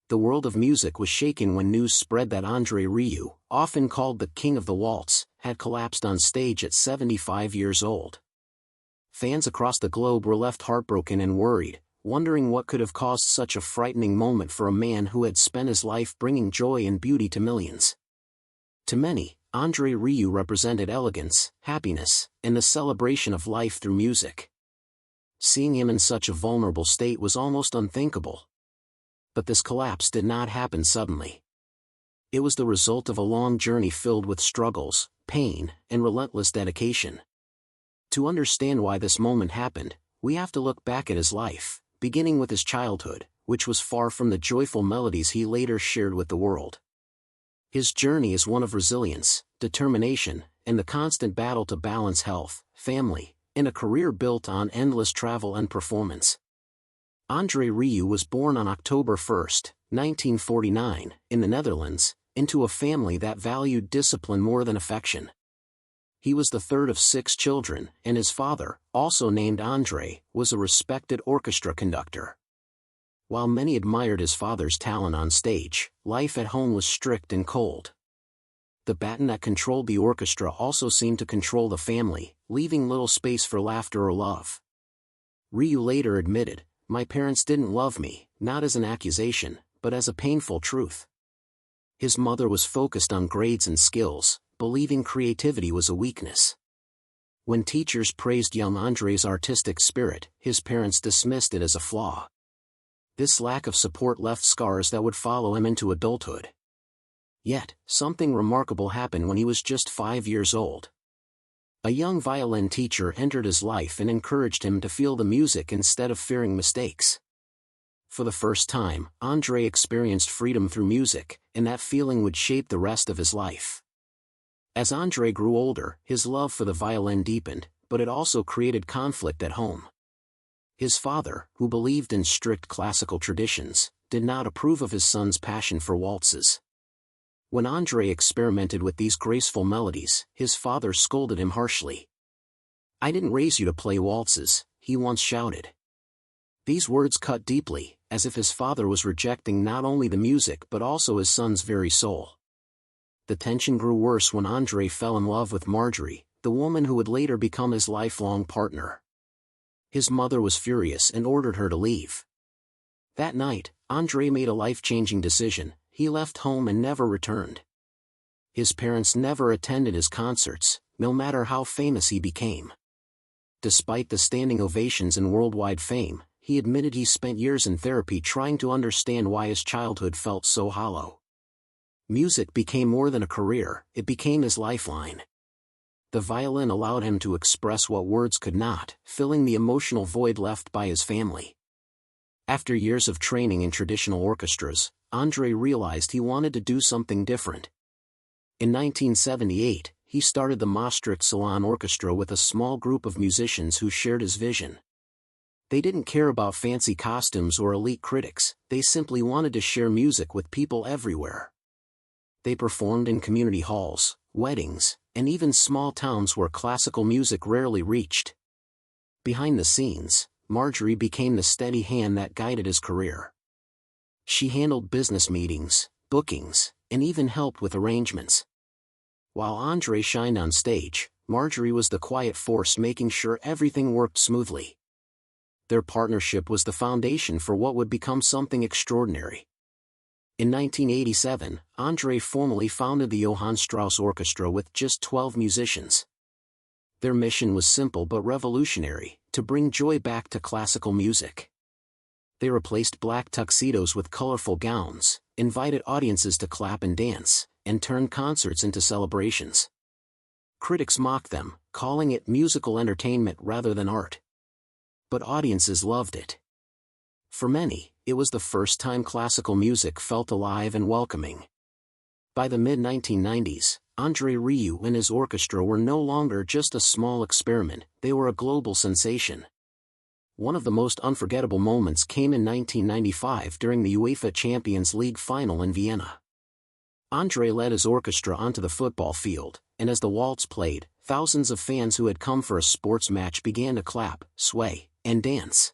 The world of music was shaken when news spread that André Rieu, often called the King of the Waltz, had collapsed on stage at 75 years old. Fans across the globe were left heartbroken and worried, wondering what could have caused such a frightening moment for a man who had spent his life bringing joy and beauty to millions. To many, André Rieu represented elegance, happiness, and the celebration of life through music. Seeing him in such a vulnerable state was almost unthinkable. But this collapse did not happen suddenly. It was the result of a long journey filled with struggles, pain, and relentless dedication. To understand why this moment happened, we have to look back at his life, beginning with his childhood, which was far from the joyful melodies he later shared with the world. His journey is one of resilience, determination, and the constant battle to balance health, family, and a career built on endless travel and performance. André Rieu was born on October 1, 1949, in the Netherlands, into a family that valued discipline more than affection. He was the third of 6 children, and his father, also named André, was a respected orchestra conductor. While many admired his father's talent on stage, life at home was strict and cold. The baton that controlled the orchestra also seemed to control the family, leaving little space for laughter or love. Rieu later admitted, "My parents didn't love me, not as an accusation, but as a painful truth." His mother was focused on grades and skills, believing creativity was a weakness. When teachers praised young André's artistic spirit, his parents dismissed it as a flaw. This lack of support left scars that would follow him into adulthood. Yet, something remarkable happened when he was just 5 years old. A young violin teacher entered his life and encouraged him to feel the music instead of fearing mistakes. For the first time, André experienced freedom through music, and that feeling would shape the rest of his life. As André grew older, his love for the violin deepened, but it also created conflict at home. His father, who believed in strict classical traditions, did not approve of his son's passion for waltzes. When André experimented with these graceful melodies, his father scolded him harshly. "I didn't raise you to play waltzes," he once shouted. These words cut deeply, as if his father was rejecting not only the music but also his son's very soul. The tension grew worse when André fell in love with Marjorie, the woman who would later become his lifelong partner. His mother was furious and ordered her to leave. That night, André made a life-changing decision. He left home and never returned. His parents never attended his concerts, no matter how famous he became. Despite the standing ovations and worldwide fame, he admitted he spent years in therapy trying to understand why his childhood felt so hollow. Music became more than a career, it became his lifeline. The violin allowed him to express what words could not, filling the emotional void left by his family. After years of training in traditional orchestras, André realized he wanted to do something different. In 1978, he started the Maastricht Salon Orchestra with a small group of musicians who shared his vision. They didn't care about fancy costumes or elite critics, they simply wanted to share music with people everywhere. They performed in community halls, weddings, and even small towns where classical music rarely reached. Behind the scenes, Marjorie became the steady hand that guided his career. She handled business meetings, bookings, and even helped with arrangements. While André shined on stage, Marjorie was the quiet force making sure everything worked smoothly. Their partnership was the foundation for what would become something extraordinary. In 1987, André formally founded the Johann Strauss Orchestra with just 12 musicians. Their mission was simple but revolutionary, to bring joy back to classical music. They replaced black tuxedos with colorful gowns, invited audiences to clap and dance, and turned concerts into celebrations. Critics mocked them, calling it musical entertainment rather than art. But audiences loved it. For many, it was the first time classical music felt alive and welcoming. By the mid-1990s, André Rieu and his orchestra were no longer just a small experiment, they were a global sensation. One of the most unforgettable moments came in 1995 during the UEFA Champions League final in Vienna. André led his orchestra onto the football field, and as the waltz played, thousands of fans who had come for a sports match began to clap, sway, and dance.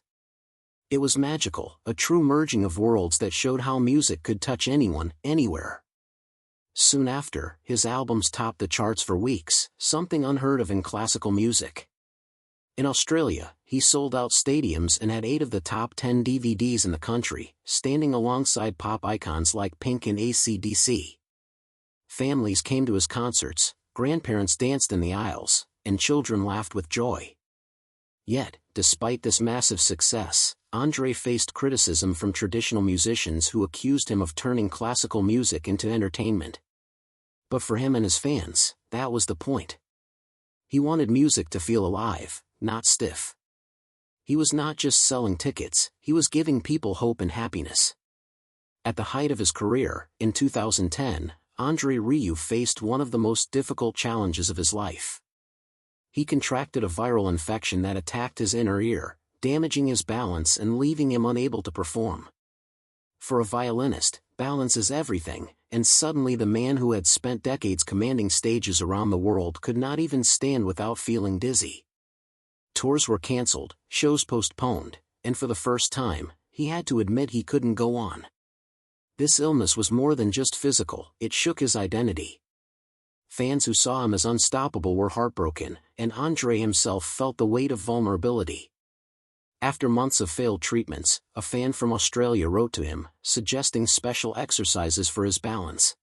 It was magical, a true merging of worlds that showed how music could touch anyone, anywhere. Soon after, his albums topped the charts for weeks, something unheard of in classical music. In Australia, he sold out stadiums and had 8 of the top 10 DVDs in the country, standing alongside pop icons like Pink and AC/DC. Families came to his concerts, grandparents danced in the aisles, and children laughed with joy. Yet, despite this massive success, André faced criticism from traditional musicians who accused him of turning classical music into entertainment. But for him and his fans, that was the point. He wanted music to feel alive, not stiff. He was not just selling tickets, he was giving people hope and happiness. At the height of his career, in 2010, André Rieu faced one of the most difficult challenges of his life. He contracted a viral infection that attacked his inner ear, damaging his balance and leaving him unable to perform. For a violinist, balance is everything, and suddenly the man who had spent decades commanding stages around the world could not even stand without feeling dizzy. Tours were cancelled, shows postponed, and for the first time, he had to admit he couldn't go on. This illness was more than just physical, it shook his identity. Fans who saw him as unstoppable were heartbroken, and André himself felt the weight of vulnerability. After months of failed treatments, a fan from Australia wrote to him, suggesting special exercises for his balance.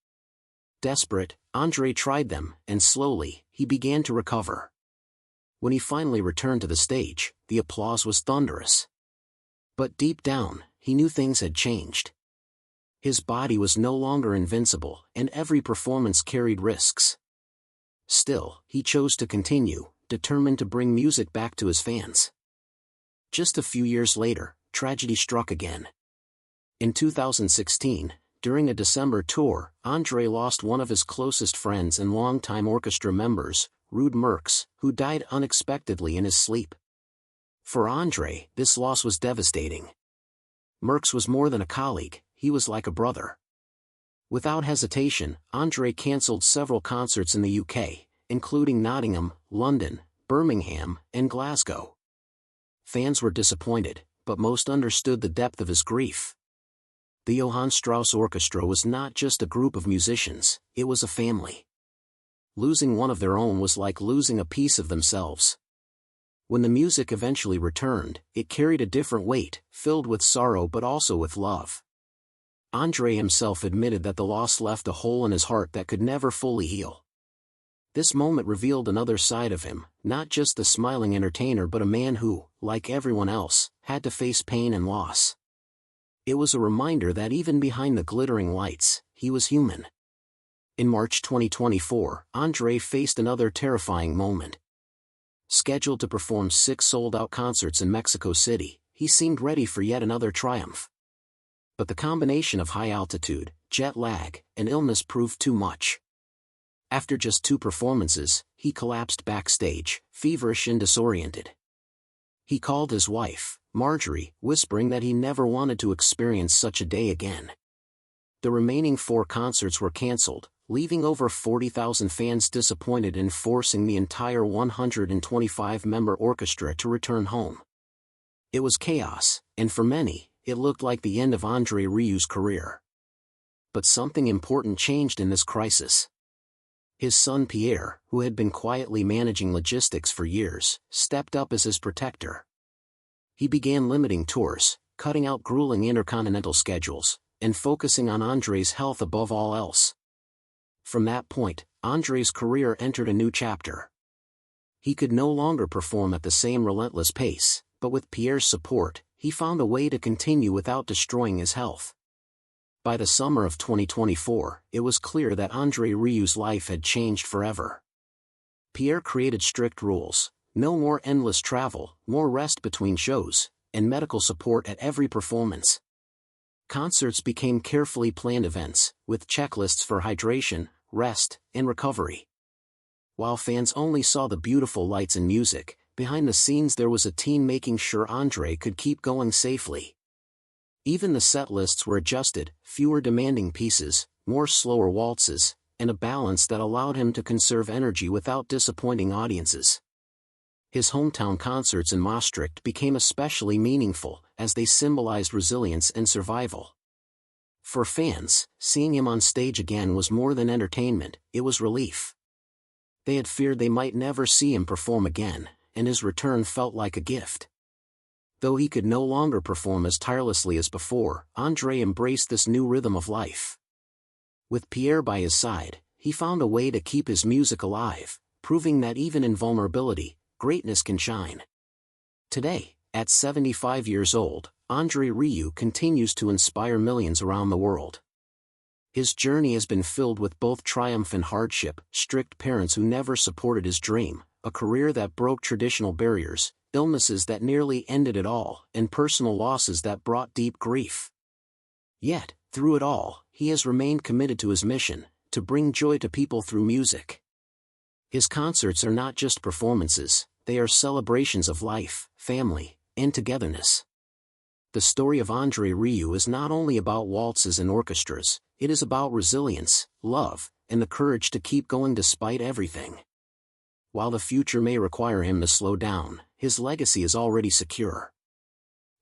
Desperate, André tried them, and slowly, he began to recover. When he finally returned to the stage, the applause was thunderous. But deep down, he knew things had changed. His body was no longer invincible, and every performance carried risks. Still, he chose to continue, determined to bring music back to his fans. Just a few years later, tragedy struck again. In 2016, during a December tour, André lost one of his closest friends and longtime orchestra members, Ruud Merckx, who died unexpectedly in his sleep. For André, this loss was devastating. Merckx was more than a colleague, he was like a brother. Without hesitation, André cancelled several concerts in the UK, including Nottingham, London, Birmingham, and Glasgow. Fans were disappointed, but most understood the depth of his grief. The Johann Strauss Orchestra was not just a group of musicians, it was a family. Losing one of their own was like losing a piece of themselves. When the music eventually returned, it carried a different weight, filled with sorrow but also with love. André himself admitted that the loss left a hole in his heart that could never fully heal. This moment revealed another side of him, not just the smiling entertainer but a man who, like everyone else, had to face pain and loss. It was a reminder that even behind the glittering lights, he was human. In March 2024, André faced another terrifying moment. Scheduled to perform 6 sold-out concerts in Mexico City, he seemed ready for yet another triumph. But the combination of high altitude, jet lag, and illness proved too much. After just 2 performances, he collapsed backstage, feverish and disoriented. He called his wife, Marjorie, whispering that he never wanted to experience such a day again. The remaining 4 concerts were cancelled, leaving over 40,000 fans disappointed and forcing the entire 125-member orchestra to return home. It was chaos, and for many, it looked like the end of André Rieu's career. But something important changed in this crisis. His son Pierre, who had been quietly managing logistics for years, stepped up as his protector. He began limiting tours, cutting out grueling intercontinental schedules, and focusing on André's health above all else. From that point, André's career entered a new chapter. He could no longer perform at the same relentless pace, but with Pierre's support, he found a way to continue without destroying his health. By the summer of 2024, it was clear that André Rieu's life had changed forever. Pierre created strict rules: no more endless travel, more rest between shows, and medical support at every performance. Concerts became carefully planned events, with checklists for hydration, rest, and recovery. While fans only saw the beautiful lights and music, behind the scenes there was a team making sure André could keep going safely. Even the set lists were adjusted, fewer demanding pieces, more slower waltzes, and a balance that allowed him to conserve energy without disappointing audiences. His hometown concerts in Maastricht became especially meaningful, as they symbolized resilience and survival. For fans, seeing him on stage again was more than entertainment, it was relief. They had feared they might never see him perform again, and his return felt like a gift. Though he could no longer perform as tirelessly as before, André embraced this new rhythm of life. With Pierre by his side, he found a way to keep his music alive, proving that even in vulnerability, greatness can shine. Today, at 75 years old, André Rieu continues to inspire millions around the world. His journey has been filled with both triumph and hardship: strict parents who never supported his dream, a career that broke traditional barriers, illnesses that nearly ended it all, and personal losses that brought deep grief. Yet, through it all, he has remained committed to his mission, to bring joy to people through music. His concerts are not just performances, they are celebrations of life, family, and togetherness. The story of André Rieu is not only about waltzes and orchestras, it is about resilience, love, and the courage to keep going despite everything. While the future may require him to slow down, his legacy is already secure.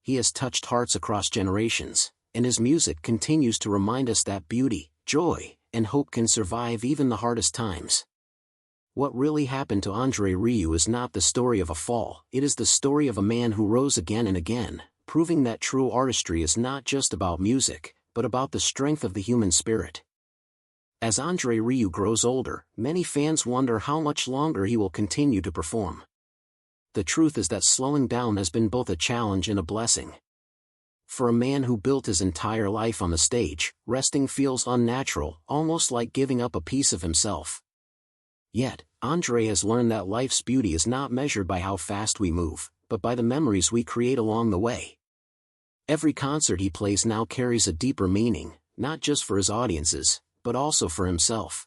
He has touched hearts across generations, and his music continues to remind us that beauty, joy, and hope can survive even the hardest times. What really happened to André Rieu is not the story of a fall, it is the story of a man who rose again and again, proving that true artistry is not just about music, but about the strength of the human spirit. As André Rieu grows older, many fans wonder how much longer he will continue to perform. The truth is that slowing down has been both a challenge and a blessing. For a man who built his entire life on the stage, resting feels unnatural, almost like giving up a piece of himself. Yet, André has learned that life's beauty is not measured by how fast we move, but by the memories we create along the way. Every concert he plays now carries a deeper meaning, not just for his audiences, but also for himself.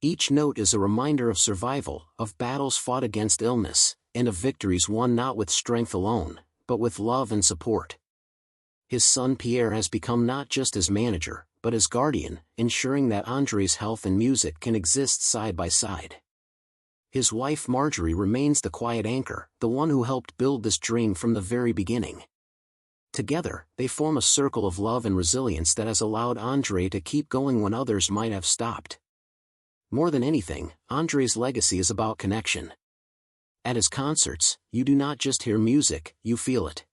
Each note is a reminder of survival, of battles fought against illness, and of victories won not with strength alone, but with love and support. His son Pierre has become not just his manager, but his guardian, ensuring that André's health and music can exist side by side. His wife Marjorie remains the quiet anchor, the one who helped build this dream from the very beginning. Together, they form a circle of love and resilience that has allowed André to keep going when others might have stopped. More than anything, André's legacy is about connection. At his concerts, you do not just hear music, you feel it.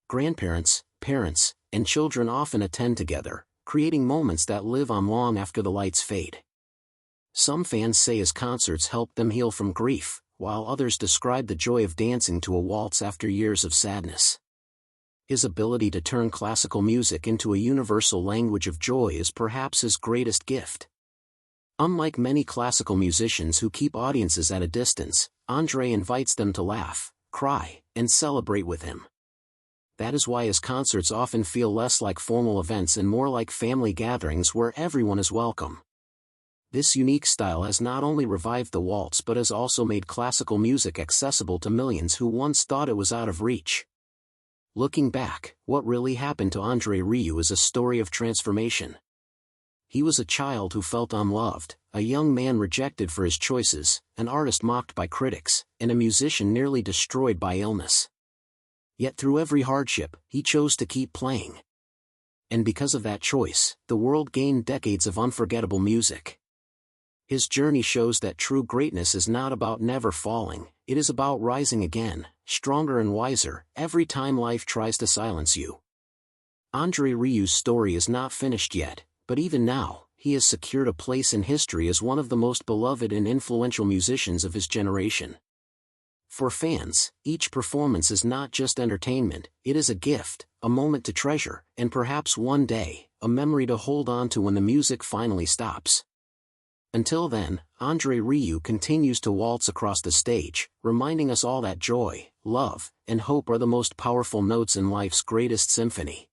Grandparents, parents, and children often attend together, creating moments that live on long after the lights fade. Some fans say his concerts help them heal from grief, while others describe the joy of dancing to a waltz after years of sadness. His ability to turn classical music into a universal language of joy is perhaps his greatest gift. Unlike many classical musicians who keep audiences at a distance, André invites them to laugh, cry, and celebrate with him. That is why his concerts often feel less like formal events and more like family gatherings where everyone is welcome. This unique style has not only revived the waltz but has also made classical music accessible to millions who once thought it was out of reach. Looking back, what really happened to André Rieu is a story of transformation. He was a child who felt unloved, a young man rejected for his choices, an artist mocked by critics, and a musician nearly destroyed by illness. Yet through every hardship, he chose to keep playing. And because of that choice, the world gained decades of unforgettable music. His journey shows that true greatness is not about never falling, it is about rising again, stronger and wiser, every time life tries to silence you. André Rieu's story is not finished yet, but even now, he has secured a place in history as one of the most beloved and influential musicians of his generation. For fans, each performance is not just entertainment, it is a gift, a moment to treasure, and perhaps one day, a memory to hold on to when the music finally stops. Until then, André Rieu continues to waltz across the stage, reminding us all that joy, love, and hope are the most powerful notes in life's greatest symphony.